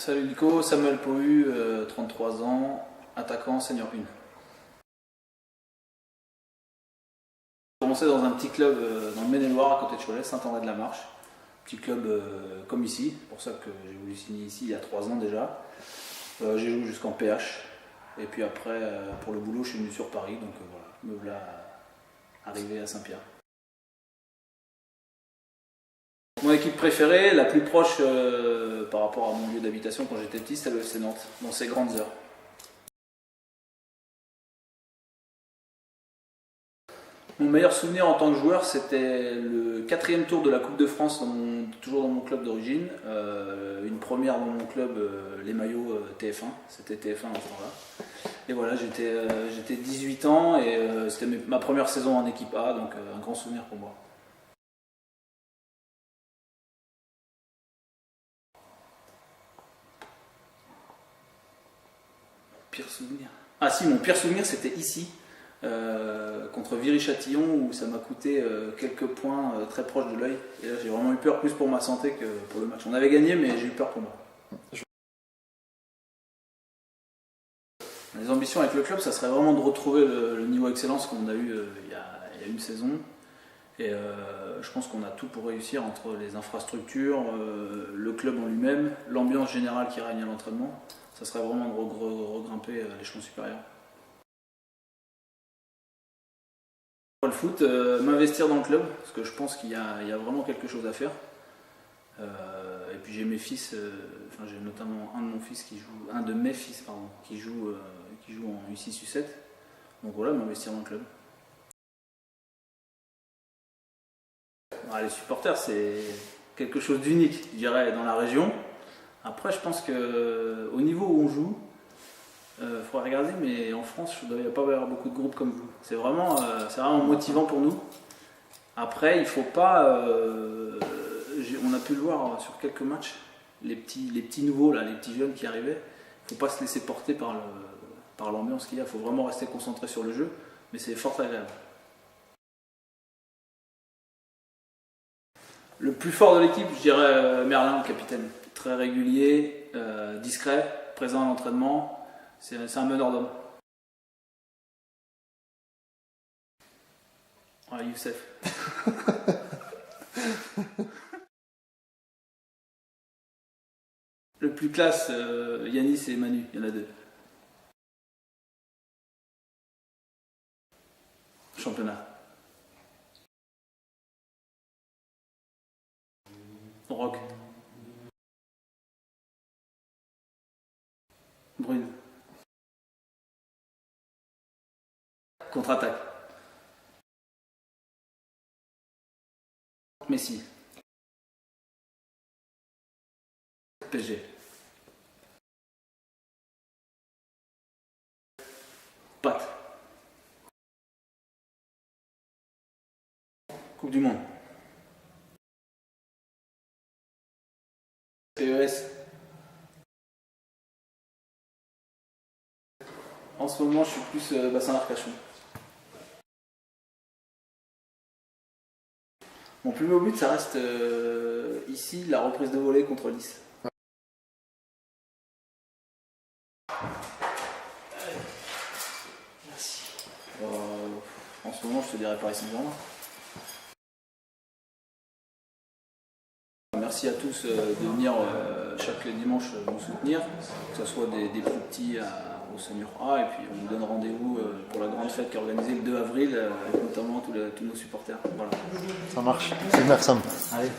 Salut Nico, Samuel Pohu, 33 ans, attaquant senior 1. J'ai commencé dans un petit club dans le Maine-et-Loire à côté de Cholet, Saint-André-de-la-Marche. Petit club comme ici, c'est pour ça que j'ai voulu signer ici il y a 3 ans déjà. J'ai joué jusqu'en PH et puis après pour le boulot je suis venu sur Paris, donc voilà, me voilà arrivé à Saint-Pierre. Mon équipe préférée, la plus proche par rapport à mon lieu d'habitation quand j'étais petit, c'était le FC Nantes, dans ses grandes heures. Mon meilleur souvenir en tant que joueur, c'était le 4e tour de la Coupe de France, toujours dans mon club d'origine. Une première dans mon club, les maillots TF1, c'était TF1 à ce temps-là. Et voilà, j'étais 18 ans et c'était ma première saison en équipe A, donc un grand souvenir pour moi. Pire souvenir. Ah si, mon pire souvenir c'était ici, contre Viry-Châtillon, où ça m'a coûté quelques points très proches de l'œil. Et là j'ai vraiment eu peur, plus pour ma santé que pour le match. On avait gagné, mais j'ai eu peur pour moi. Les ambitions avec le club, ça serait vraiment de retrouver le niveau excellence qu'on a eu il y a une saison. Et je pense qu'on a tout pour réussir, entre les infrastructures, le club en lui-même, l'ambiance générale qui règne à l'entraînement. Ça serait vraiment de regrimper à l'échelon supérieur. Pour le foot, m'investir dans le club, parce que je pense qu'il y a vraiment quelque chose à faire. Et puis j'ai mes fils, j'ai notamment un de mes fils qui joue en U6, U7. Donc voilà, m'investir dans le club. Les supporters, c'est quelque chose d'unique, je dirais, dans la région. Après, je pense qu'au niveau où on joue, il faudrait regarder, mais en France, il ne doit pas y avoir beaucoup de groupes comme vous. C'est vraiment motivant pour nous. Après, il ne faut pas... on a pu le voir sur quelques matchs, les petits nouveaux, là, les petits jeunes qui arrivaient. Il ne faut pas se laisser porter par l'ambiance qu'il y a. Il faut vraiment rester concentré sur le jeu, mais c'est fort agréable. Le plus fort de l'équipe, je dirais Merlin, le capitaine. Très régulier, discret, présent à l'entraînement. C'est un meneur d'homme. Youssef. Le plus classe, Yanis et Manu, il y en a 2. Championnat. Rock. Brune. Contre-attaque. Messi. PSG. Pat. Coupe du Monde. PES. En ce moment, je suis plus bassin d'Arcachon. Mon plus beau but, ça reste ici, la reprise de volée contre Nice. Merci. En ce moment, je te dirais Paris Saint-Germain. Merci à tous de venir chaque dimanche nous soutenir, que ce soit des plus petits au Senior A, et puis on vous donne rendez-vous pour la grande fête qui est organisée le 2 avril, avec notamment tous nos supporters. Voilà. Ça marche. C'est merci. Allez.